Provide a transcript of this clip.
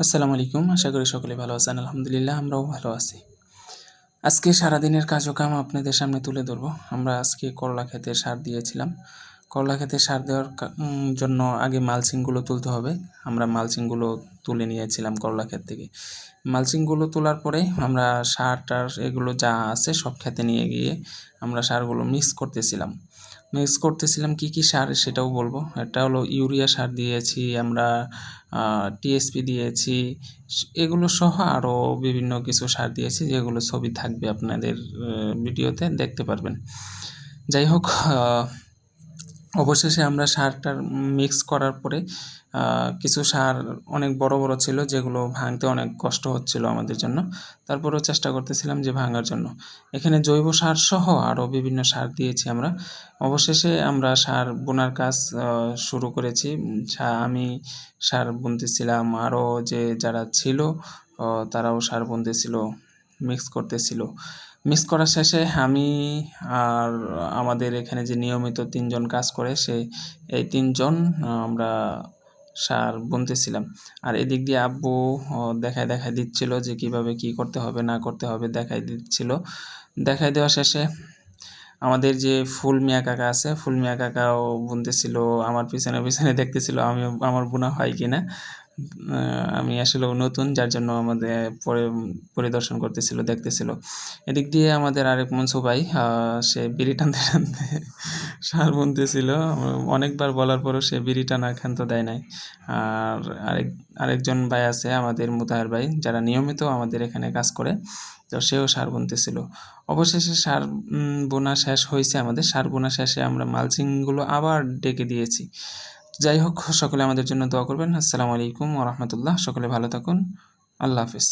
আসসালামু আলাইকুম। আশা করি সকলে ভালো আছেন। আলহামদুলিল্লাহ আমরাও ভালো আছি। আজকে সারাদিনের কাজকাম আপনাদের সামনে তুলে ধরবো। আমরা আজকে করলা ক্ষেতে সার দিয়েছিলাম। করলা ক্ষেতে সার দেওয়ার জন্য আগে মালচিংগুলো তুলতে হবে। আমরা মালচিংগুলো তুলে নিয়েছিলাম করলা ক্ষেত থেকে। মালচিংগুলো তোলার পরে আমরা সার-টার এগুলো যা আছে সব ক্ষেতে নিয়ে গিয়ে আমরা সারগুলো মিক্স করতেছিলাম কি সার সেটাও বলবো। একটা হলো ইউরিয়া সার দিয়েছি আমরা, টিএসপি দিয়েছি, এগুলো সহ আরও বিভিন্ন কিছু সার দিয়েছি যেগুলো ছবি থাকবে আপনাদের ভিডিওতে দেখতে পারবেন। যাই হোক, অবশেষে আমরা সারটার মিক্স করার পরে কিছু সার অনেক বড় বড় ছিল যেগুলো ভাঙতে অনেক কষ্ট হচ্ছিল আমাদের জন্য। তারপরেও চেষ্টা করতেছিলাম যে ভাঙার জন্য। এখানে জৈব সার সহ আরও বিভিন্ন সার দিয়েছি আমরা। অবশেষে আমরা সার বোনার কাজ শুরু করেছি। আমি সার বুনতেছিলাম, আরও যারা ছিল তারাও সার বুনতেছিল, মিক্স করতেছিল। মিক্স করা শেষে আমি আর আমাদের এখানে যে নিয়মিত ৩ জন কাজ করে এই ৩ জন আমরা সার বুনতেছিলাম। আর এদিক দিয়ে আব্বু দেখায় দিচ্ছিল যে কীভাবে কী করতে হবে না করতে হবে দেখায় দিচ্ছিল। দেখায় দেওয়া শেষে আমাদের যে ফুল মিয়া কাকা আছে, ফুল মিয়া কাকাও বুনতেছিল, আমার পিছনে দেখতেছিল আমার বোনা হয় কিনা। আমি আসলেও নতুন, যার জন্য আমাদের পরিদর্শন করতেছিল, দেখতেছিল। এদিক দিয়ে আমাদের আরেক মনসু ভাই, সে বিড়ি টানতে সার বুনতেছিল। অনেকবার বলার পরও সে বিড়ি টানার ক্ষান্ত দেয় নাই। আর আরেকজন ভাই আছে আমাদের মুতাহার ভাই, যারা নিয়মিত আমাদের এখানে কাজ করে, তো সেও সার বুনতেছিল। অবশেষে সার বোনা শেষ হয়েছে আমাদের। সার বোনা শেষে আমরা মালচিংগুলো আবার ডেকে দিয়েছি। যাই হোক, সকলে আমাদের জন্য দোয়া করবেন। আসসালামু আলাইকুম ওয়া রাহমাতুল্লাহ। সকলে ভালো থাকুন। আল্লাহ হাফেজ।